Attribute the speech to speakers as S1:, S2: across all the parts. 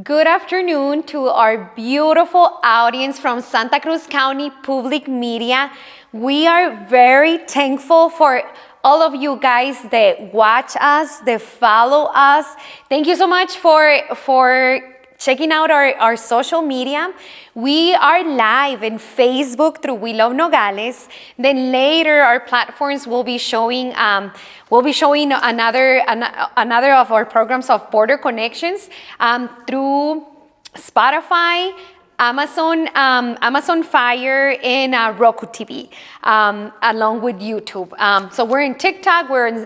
S1: Good afternoon to our beautiful audience from Santa Cruz County Public Media. We are very thankful for all of you guys that watch us, that follow us. Thank you so much for checking out our social media. We are live in Facebook through We Love Nogales. Then later our platforms will be showing another of our programs of Border Connections through Spotify, Amazon Fire, and Roku TV, along with YouTube. So we're in TikTok, we're in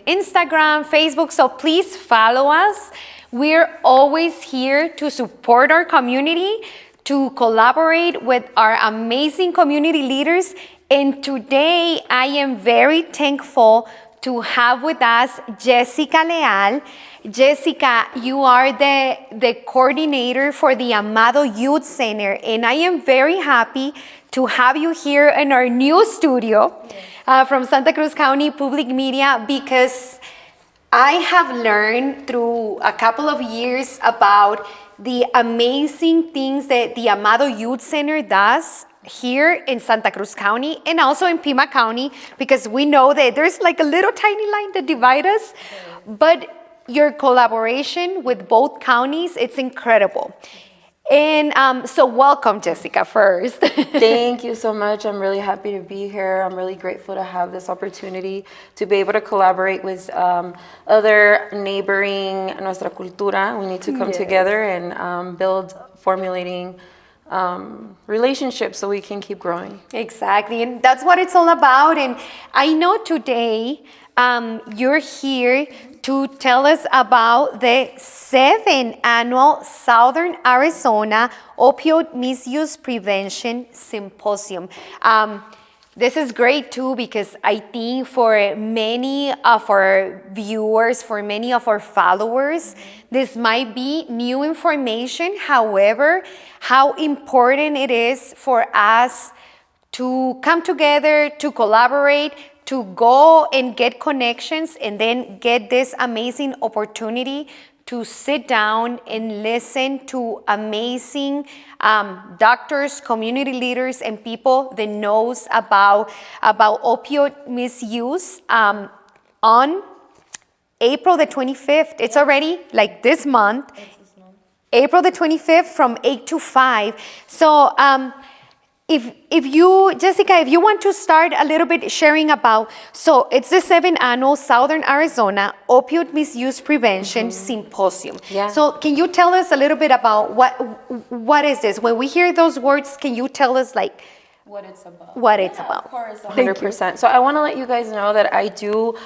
S1: Instagram, Facebook, so please follow us. We're always here to support our community, to collaborate with our amazing community leaders. And today I am very thankful to have with us Jessica Leal. Jessica, you are the coordinator for the Amado Youth Center, and I am very happy to have you here in our new studio from Santa Cruz County Public Media, because I have learned through a couple of years about the amazing things that the Amado Youth Center does here in Santa Cruz County and also in Pima County, because we know that there's like a little tiny line that divides us, but your collaboration with both counties, it's incredible. And so welcome, Jessica, first.
S2: Thank you so much. I'm really happy to be here. I'm really grateful to have this opportunity to be able to collaborate with other neighboring Nuestra Cultura. We need to come together and build formulating relationships so we can keep growing.
S1: Exactly, and that's what it's all about. And I know today you're here to tell us about the 7th Annual Southern Arizona Opioid Misuse Prevention Symposium. This is great too, because I think for many of our viewers, for many of our followers, this might be new information. However, how important it is for us to come together, to collaborate, to go and get connections, and then get this amazing opportunity to sit down and listen to amazing doctors, community leaders, and people that knows about opioid misuse on April the 25th. It's already like this month, April the 25th from 8 to 5. So if you, Jessica, if you want to start a little bit sharing about, so it's the 7th Annual Southern Arizona Opioid Misuse Prevention Symposium.
S2: Yeah.
S1: So can you tell us a little bit about what is this? When we hear those words, can you tell us like
S2: what it's about?
S1: What it's about.
S2: Of course, 100%. So I want to let you guys know that I do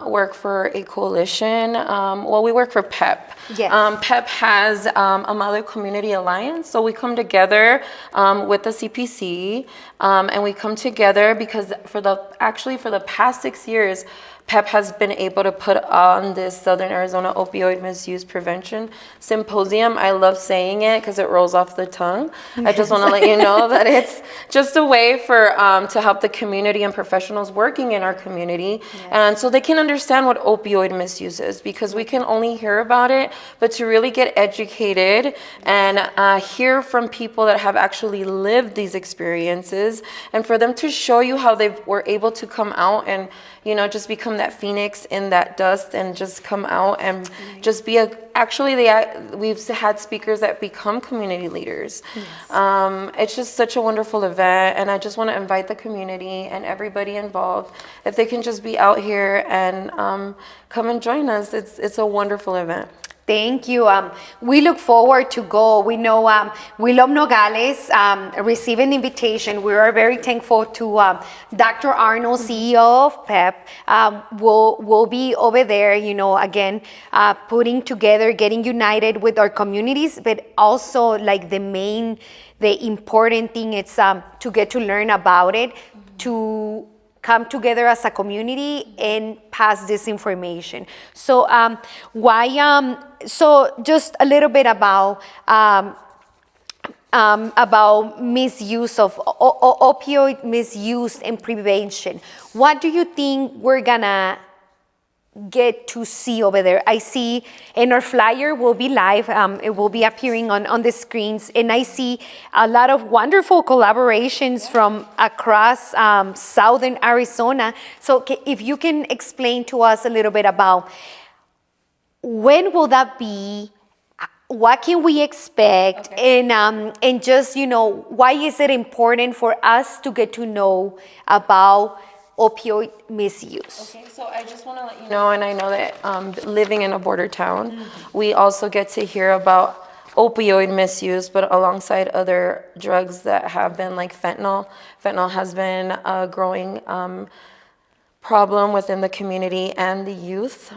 S2: work for a coalition. Well, we work for PEP.
S1: Yes.
S2: PEP has a Mother Community Alliance. So we come together with the CPC, and we come together because for the past 6 years, PEP has been able to put on this Southern Arizona Opioid Misuse Prevention Symposium. I love saying it because it rolls off the tongue. I just want to let you know that it's just a way for to help the community and professionals working in our community, and so they can understand what opioid misuse is, because we can only hear about it, but to really get educated and hear from people that have actually lived these experiences, and for them to show you how they were able to come out and just become that phoenix in that dust and just come out and just be we've had speakers that become community leaders. Yes. It's just such a wonderful event, and I just want to invite the community and everybody involved, if they can just be out here and come and join us. It's a wonderful event.
S1: Thank you. We look forward to go. We know We Love Nogales received an invitation. We are very thankful to Dr. Arnold, CEO of PEP. We'll be over there, again, putting together, getting united with our communities, but also like the important thing is to get to learn about it, to come together as a community and pass this information. So so just a little bit about misuse of opioid misuse and prevention. What do you think we're gonna get to see over there? I see, and our flyer will be live. It will be appearing on the screens, and I see a lot of wonderful collaborations from across Southern Arizona. So if you can explain to us a little bit about when will that be? What can we expect? Okay. And just, why is it important for us to get to know about opioid misuse?
S2: Okay, so I just want to let you know, and I know that living in a border town, we also get to hear about opioid misuse, but alongside other drugs that have been like fentanyl. Fentanyl has been a growing problem within the community and the youth.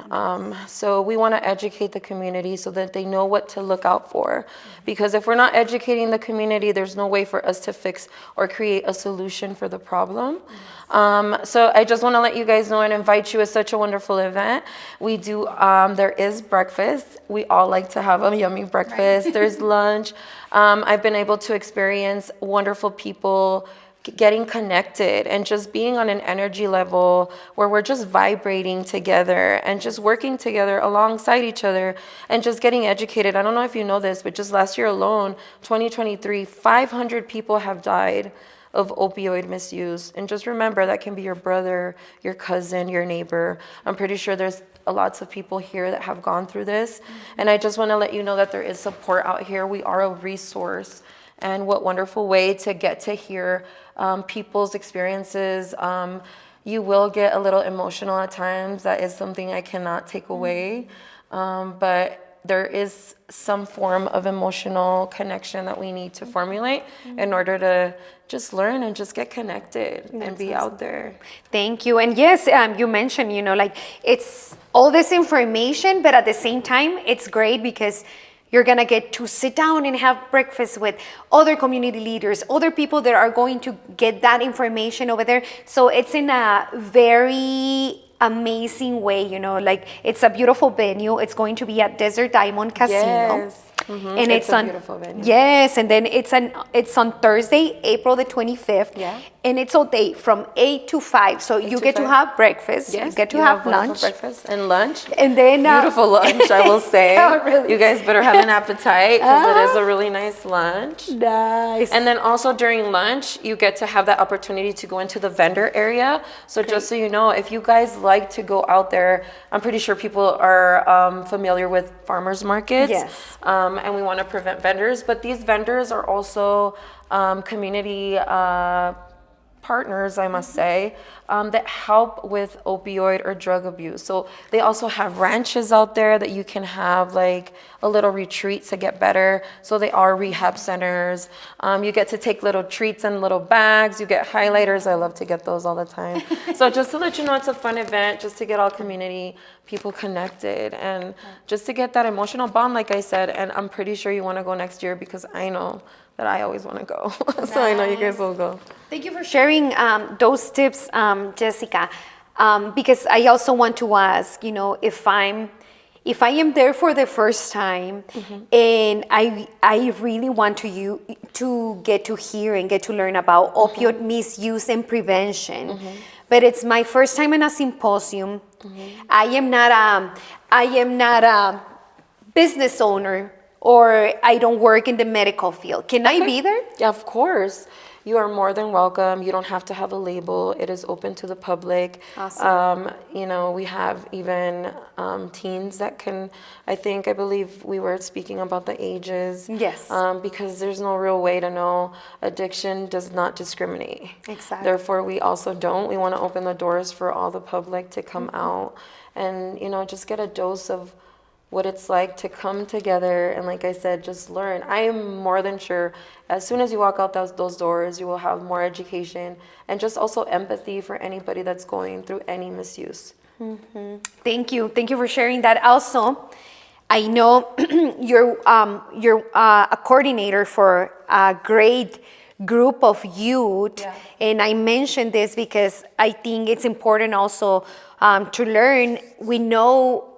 S2: So we want to educate the community so that they know what to look out for. Because if we're not educating the community, there's no way for us to fix or create a solution for the problem. So I just want to let you guys know and invite you. It's such a wonderful event. We do, there is breakfast. We all like to have a yummy breakfast. Right. There's lunch. I've been able to experience wonderful people getting connected and just being on an energy level where we're just vibrating together and just working together alongside each other and just getting educated. I don't know if you know this, but just last year alone, 2023, 500 people have died of opioid misuse. And just remember, that can be your brother, your cousin, your neighbor. I'm pretty sure there's lots of people here that have gone through this. And I just want to let you know that there is support out here. We are a resource. And what wonderful way to get to hear people's experiences. You will get a little emotional at times. That is something I cannot take away. But there is some form of emotional connection that we need to formulate in order to just learn and just get connected and be out there.
S1: Thank you. And yes, you mentioned, it's all this information, but at the same time, it's great because you're going to get to sit down and have breakfast with other community leaders, other people that are going to get that information over there. So it's in a very amazing way, it's a beautiful venue. It's going to be at Desert Diamond Casino.
S2: Yes. And it's a beautiful venue.
S1: Yes, and then it's on Thursday, April the 25th.
S2: Yeah.
S1: And it's all day from 8 to 5. So you get to have breakfast,
S2: yes,
S1: you get to have lunch.
S2: Breakfast and lunch.
S1: And then
S2: beautiful lunch, I will say.
S1: Oh, really?
S2: You guys better have an appetite because it is a really nice lunch.
S1: Nice.
S2: And then also during lunch, you get to have that opportunity to go into the vendor area. So just so you know, if you guys like to go out there, I'm pretty sure people are familiar with farmers markets.
S1: Yes.
S2: And we want to prevent vendors, but these vendors are also community partners, I must say, that help with opioid or drug abuse. So they also have ranches out there that you can have like a little retreat to get better. So they are rehab centers. You get to take little treats in little bags. You get highlighters. I love to get those all the time. So just to let you know, it's a fun event just to get all community people connected and just to get that emotional bond, like I said. And I'm pretty sure you want to go next year because I know that I always want to go. So I know you guys will go.
S1: Thank you for sharing those tips, Jessica. Because I also want to ask, if I am there for the first time and I really want to get to hear and get to learn about opioid misuse and prevention, but it's my first time in a symposium. I am not a business owner, or I don't work in the medical field. Can I be there?
S2: Yeah, of course. You are more than welcome. You don't have to have a label. It is open to the public.
S1: Awesome.
S2: We have even teens that can, I believe we were speaking about the ages.
S1: Yes.
S2: Because there's no real way to know. Addiction does not discriminate.
S1: Exactly.
S2: Therefore, we also don't. We want to open the doors for all the public to come out and, just get a dose of what it's like to come together and, like I said, just learn. I am more than sure as soon as you walk out those doors, you will have more education and just also empathy for anybody that's going through any misuse.
S1: Thank you for sharing that. Also, I know you're a coordinator for a great group of youth, and I mentioned this because I think it's important also to learn. We know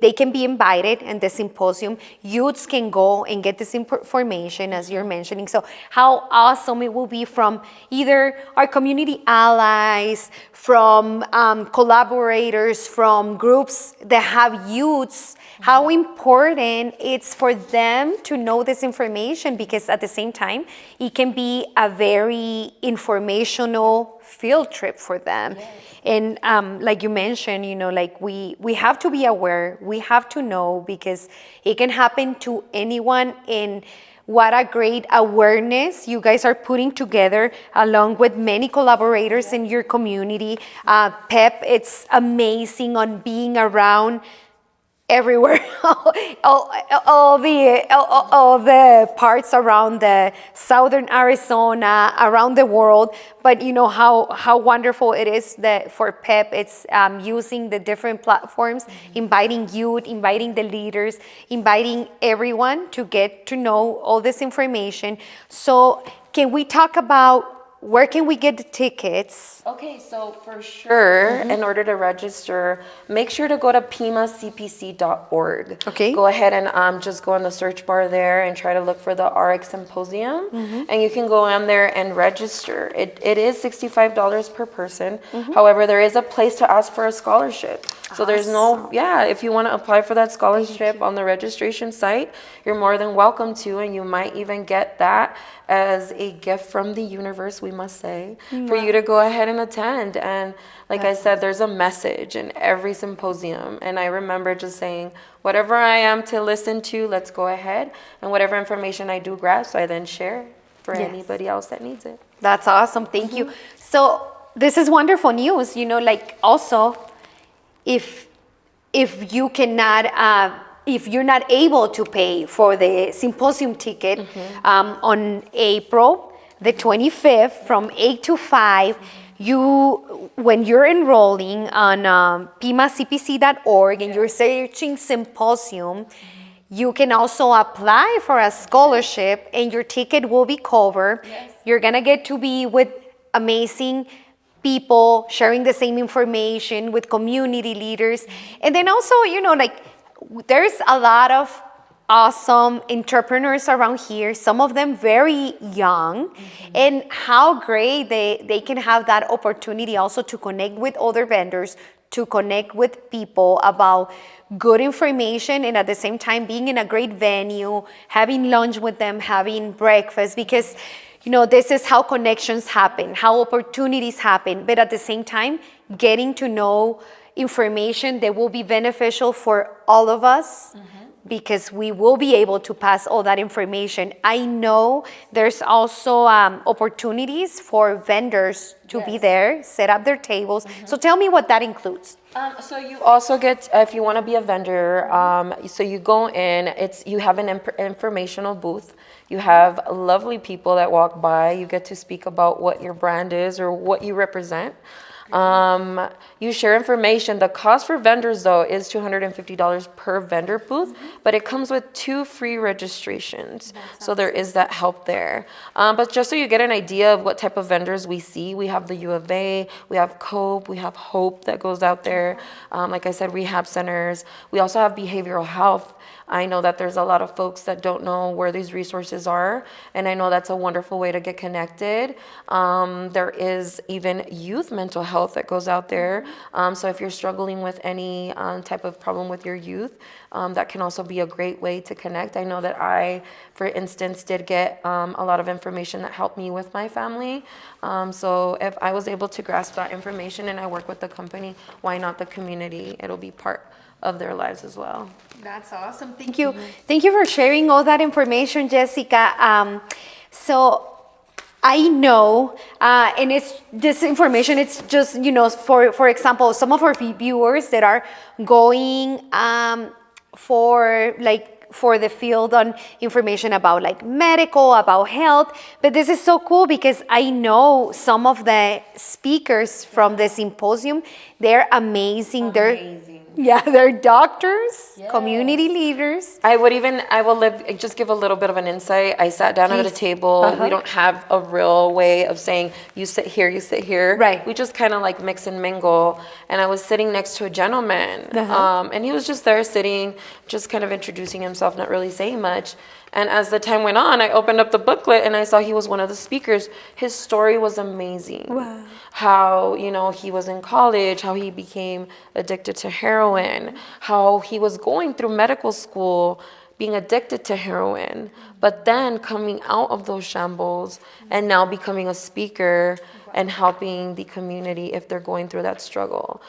S1: they can be invited in the symposium. Youths can go and get this information, as you're mentioning. So how awesome it will be from either our community allies, from collaborators, from groups that have youths, how important it's for them to know this information, because at the same time, it can be a very informational field trip for them. Yes. And like you mentioned, like we have to be aware, we have to know, because it can happen to anyone. And what a great awareness you guys are putting together along with many collaborators in your community. PEP, it's amazing on being around everywhere, all the parts around the Southern Arizona, around the world. But how wonderful it is that for PEP, it's using the different platforms, inviting youth, inviting the leaders, inviting everyone to get to know all this information. So can we talk about where can we get the tickets?
S2: Okay, so for sure, in order to register, make sure to go to pimacpc.org.
S1: Okay.
S2: Go ahead and just go on the search bar there and try to look for the RX Symposium. And you can go on there and register. It is $65 per person. However, there is a place to ask for a scholarship. So there's if you want to apply for that scholarship on the registration site, you're more than welcome to, and you might even get that as a gift from the universe, we must say, for you to go ahead and attend. And like I said, there's a message in every symposium. And I remember just saying, whatever I am to listen to, let's go ahead. And whatever information I do grasp, I then share for anybody else that needs it.
S1: That's awesome. Thank you. So this is wonderful news. Like also, if you cannot, if you're not able to pay for the symposium ticket on April the 25th from 8 to 5, when you're enrolling on pimacpc.org and you're searching symposium, you can also apply for a scholarship and your ticket will be covered. Yes. You're going to get to be with amazing people sharing the same information with community leaders. And then also, there's a lot of awesome entrepreneurs around here, some of them very young, and how great they can have that opportunity also to connect with other vendors, to connect with people about good information, and at the same time being in a great venue, having lunch with them, having breakfast, because this is how connections happen, how opportunities happen, but at the same time, getting to know information that will be beneficial for all of us, because we will be able to pass all that information. I know there's also opportunities for vendors to be there, set up their tables. So tell me what that includes.
S2: So you also get, if you want to be a vendor, so you go in, you have an informational booth. You have lovely people that walk by. You get to speak about what your brand is or what you represent. You share information. The cost for vendors, though, is $250 per vendor booth, but it comes with 2 free registrations. So there is that help there. But just so you get an idea of what type of vendors we see, we have the U of A, we have COPE, we have HOPE that goes out there. Like I said, rehab centers. We also have behavioral health. I know that there's a lot of folks that don't know where these resources are, and I know that's a wonderful way to get connected. There is even youth mental health that goes out there. So if you're struggling with any type of problem with your youth, that can also be a great way to connect. I know that I, for instance, did get a lot of information that helped me with my family. So if I was able to grasp that information and I work with the company, why not the community? It'll be part of their lives as well.
S1: That's awesome. Thank you. Thank you for sharing all that information, Jessica. So I know, and it's this information, it's just, for example, some of our viewers that are going for the field on information about medical, about health. But this is so cool because I know some of the speakers from the symposium, they're amazing. Yeah, they're doctors, community leaders.
S2: I will just give a little bit of an insight. I sat down at a
S1: Please.
S2: table. We don't have a real way of saying, you sit here, you sit here.
S1: Right.
S2: We just kind of like mix and mingle. And I was sitting next to a gentleman, and he was just there sitting, just kind of introducing himself, not really saying much. And as the time went on, I opened up the booklet and I saw he was one of the speakers. His story was amazing.
S1: Wow.
S2: How, he was in college, how he became addicted to heroin, how he was going through medical school, being addicted to heroin, but then coming out of those shambles and now becoming a speaker and helping the community if they're going through that struggle.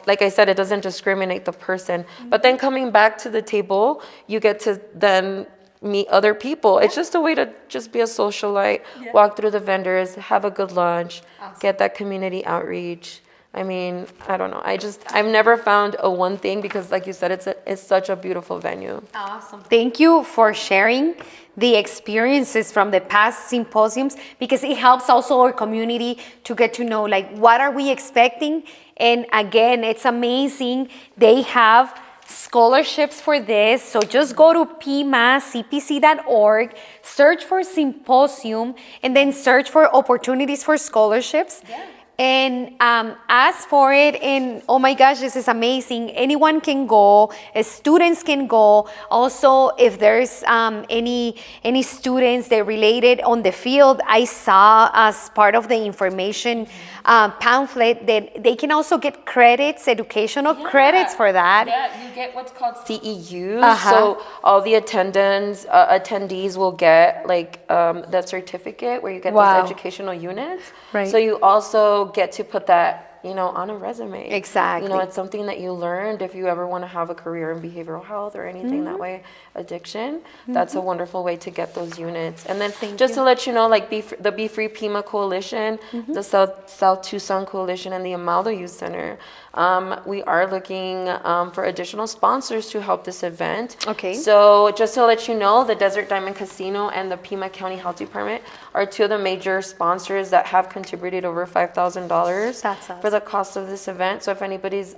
S2: Like I said, it doesn't discriminate the person, but then coming back to the table, you get to then meet other people. It's just a way to just be a socialite, walk through the vendors, have a good lunch, get that community outreach. I mean, I don't know. I've never found a one thing because, like you said, it's such a beautiful venue.
S1: Awesome. Thank you for sharing the experiences from the past symposiums, because it helps also our community to get to know, like, what are we expecting? And again, it's amazing. They have scholarships for this. So just go to pmascpc.org, search for symposium, and then search for opportunities for scholarships. Yeah. And ask for it. And oh my gosh, this is amazing. Anyone can go. Students can go. Also, if there's any students that related on the field, I saw as part of the information pamphlet that they can also get credits, educational credits for that.
S2: Yeah, you get what's called CEUs. So all the attendees will get like that certificate where you get those educational units.
S1: Right.
S2: So you also get to put that on a resume.
S1: Exactly.
S2: It's something that you learned if you ever want to have a career in behavioral health or anything that way, addiction. That's a wonderful way to get those units. And then to let you know, like the Be Free Pima Coalition, the South Tucson Coalition, and the Amaldo Youth Center, we are looking for additional sponsors to help this event.
S1: Okay.
S2: So just to let you know, the Desert Diamond Casino and the Pima County Health Department are two of the major sponsors that have contributed over $5,000 for the cost of this event. So if anybody's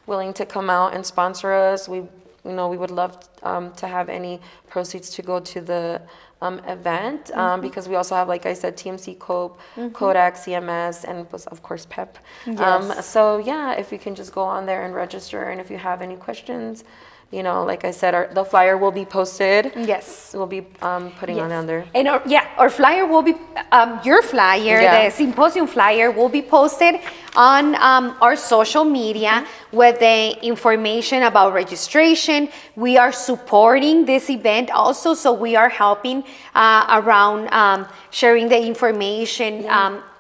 S2: willing to come out and sponsor us, we would love to have any proceeds to go to the event, because we also have, like I said, TMC Cope, Kodak, CMS, and of course PEP. So yeah, if you can just go on there and register, and if you have any questions, like I said, the flyer will be posted.
S1: Yes.
S2: We'll be putting on down there.
S1: And our flyer will be, your flyer, the symposium flyer will be posted on our social media with the information about registration. We are supporting this event also, so we are helping around sharing the information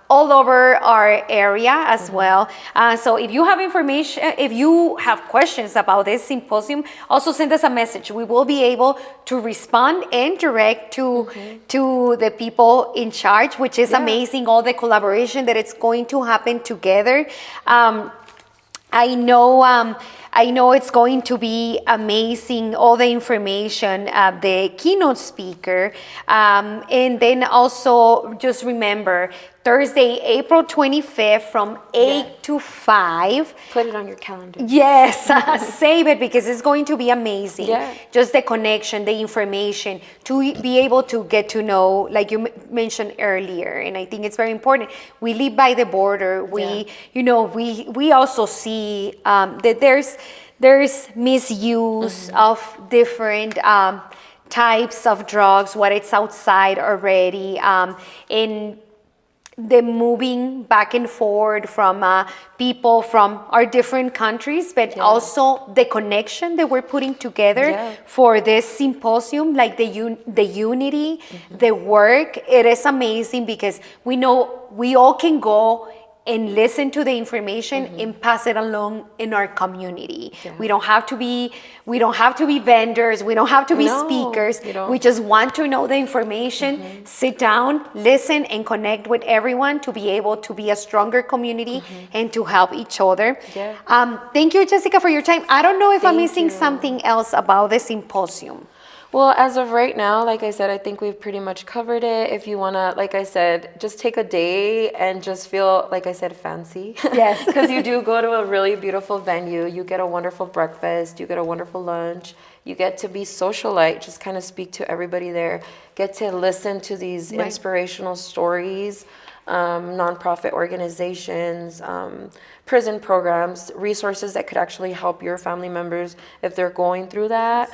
S1: all over our area as well. So if you have information, if you have questions about this symposium, also send us a message. We will be able to respond and direct to the people in charge, which is amazing, all the collaboration that it's going to happen together. I know it's going to be amazing, all the information, the keynote speaker. And then also just remember, Thursday, April 25th from 8 to 5.
S2: Put it on your calendar.
S1: Yes, save it because it's going to be amazing.
S2: Yeah.
S1: Just the connection, the information, to be able to get to know, like you mentioned earlier, and I think it's very important. We live by the border. We also see that there's misuse of different types of drugs, what it's outside already, in the moving back and forth from people from our different countries, but also the connection that we're putting together for this symposium, like the unity, the work. It is amazing because we know we all can go and listen to the information and pass it along in our community. We don't have to be vendors, we don't have to be speakers. We just want to know the information, sit down, listen, and connect with everyone to be able to be a stronger community and to help each other. Thank you, Jessica, for your time. I don't know if I'm missing something else about the symposium.
S2: Well, as of right now, like I said, I think we've pretty much covered it. If you want to, like I said, just take a day and just feel, like I said, fancy.
S1: Yes.
S2: Because you do go to a really beautiful venue. You get a wonderful breakfast. You get a wonderful lunch. You get to be socialite, just kind of speak to everybody there. Get to listen to these inspirational stories, nonprofit organizations, prison programs, resources that could actually help your family members if they're going through that.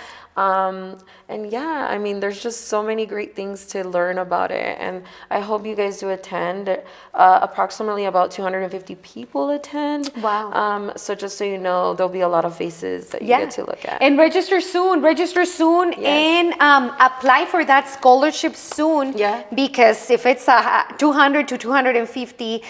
S2: And yeah, I mean, there's just so many great things to learn about it. And I hope you guys do attend. Approximately about 250 people attend.
S1: Wow.
S2: So just so you know, there'll be a lot of faces that you get to look at.
S1: And register soon,
S2: Yes.
S1: and apply for that scholarship soon.
S2: Yeah.
S1: Because if it's 200 to 250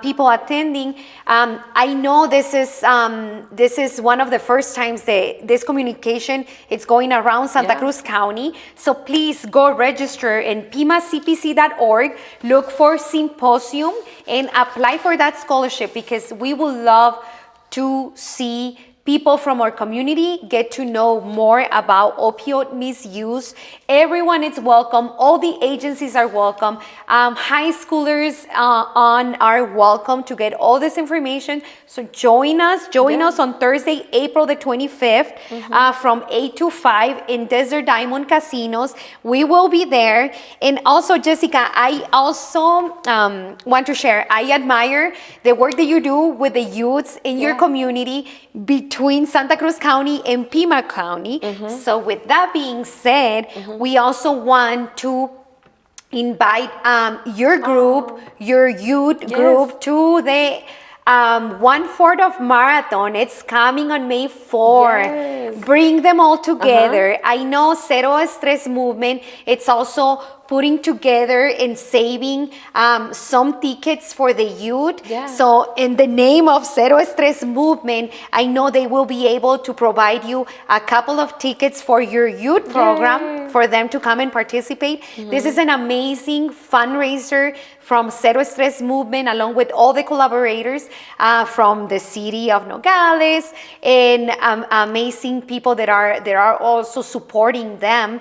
S1: people attending, I know this is one of the first times that this communication is going around Santa Cruz County. So please go register in pimacpc.org, look for symposium, and apply for that scholarship, because we would love to see people from our community get to know more about opioid misuse. Everyone is welcome. All the agencies are welcome. High schoolers are welcome to get all this information. So join us on Thursday, April the 25th, from 8 to 5 in Desert Diamond Casinos. We will be there. And also, Jessica, I also want to share, I admire the work that you do with the youths in your community between Santa Cruz County and Pima County. So with that being said, we also want to invite your group, your youth group, to the 1/4 of marathon. It's coming on May 4th. Bring them all together. I know Cero Stress movement, it's also putting together and saving some tickets for the youth. So in the name of Cero Stress movement, I know they will be able to provide you a couple of tickets for your youth program for them to come and participate. This is an amazing fundraiser from Cero Stress movement, along with all the collaborators from the city of Nogales, and amazing people that are also supporting them.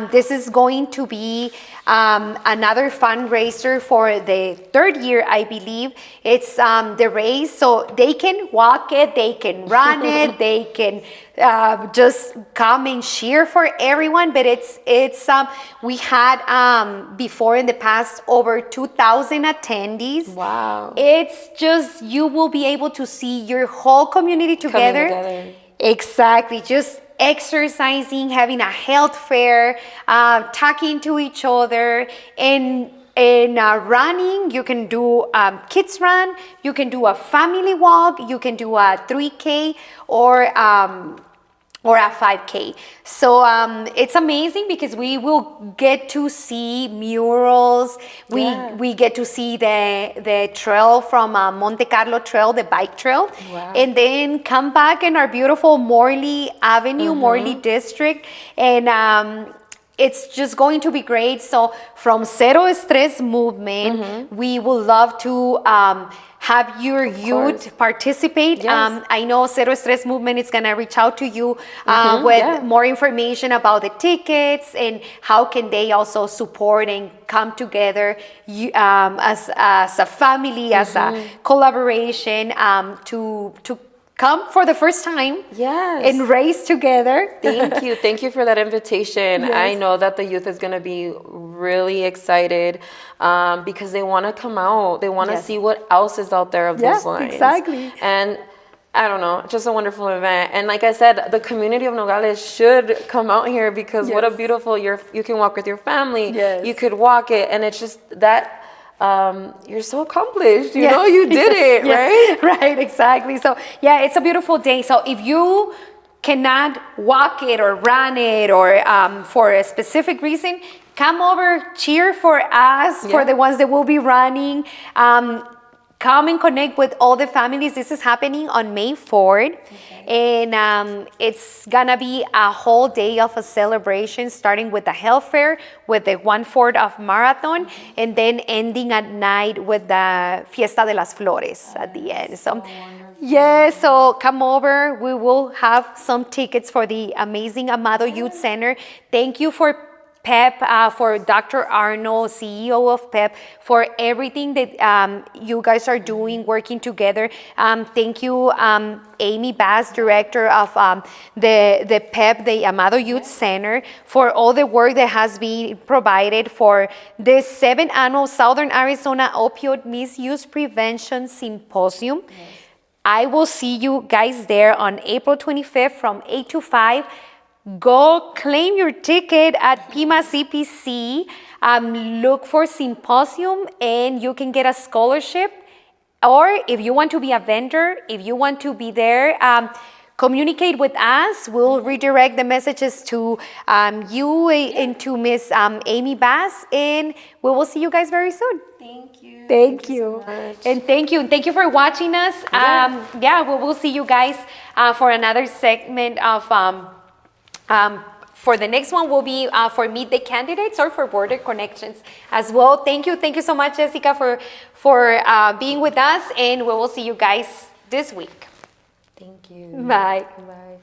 S1: This is going to be another fundraiser for the third year, I believe. It's the race, so they can walk it, they can run it, they can just come and cheer for everyone. But it's we had before in the past over 2,000 attendees.
S2: Wow.
S1: It's just, you will be able to see your whole community together. Exactly. Just exercising, having a health fair, talking to each other, and running. You can do kids run, you can do a family walk, you can do a 3K or a 5K. So it's amazing because we will get to see murals. We get to see the trail from Monte Carlo Trail, the bike trail, and then come back in our beautiful Morley Avenue, Morley District, and it's just going to be great. So from Cero Stress movement, we would love to have your youth participate. I know Cero Stress movement is gonna reach out to you with more information about the tickets and how can they also support and come together as a family, as a collaboration, to come for the first time and race together.
S2: Thank you for that invitation. I know that the youth is going to be really excited because they want to come out. They want to see what else is out there of those lines.
S1: Exactly.
S2: And I don't know, just a wonderful event. And like I said, the community of Nogales should come out here because what a beautiful, you can walk with your family. You could walk it, and it's just that. You're so accomplished, you know, you did it, right?
S1: Right, exactly. So yeah, it's a beautiful day. So if you cannot walk it or run it or for a specific reason, come over, cheer for us, for the ones that will be running. Come and connect with all the families. This is happening on May 4th. And it's gonna be a whole day of a celebration, starting with the health fair, with the 1/4 of marathon, and then ending at night with the Fiesta de las Flores at the end. So Yes, so come over. We will have some tickets for the amazing Amado Youth Center. Thank you for PEP, for Dr. Arnold, CEO of PEP, for everything that you guys are doing, working together. Thank you, Amy Bass, director of the PEP, the Amado Youth Center, for all the work that has been provided for the 7th Annual Southern Arizona Opioid Misuse Prevention Symposium. I will see you guys there on April 25th from 8 to 5. Go claim your ticket at Pima CPC. Look for Symposium and you can get a scholarship. Or if you want to be a vendor, if you want to be there, communicate with us. We'll redirect the messages to you and to Miss Amy Bass, and we will see you guys very soon.
S2: Thank you.
S1: Thank you.
S2: So much.
S1: And thank you. Thank you for watching us. Yeah, we will see you guys for another segment of, for the next one will be for Meet the Candidates or for Border Connections as well. Thank you. Thank you so much, Jessica, for being with us. And we will see you guys this week.
S2: Thank you.
S1: Bye.
S2: Bye.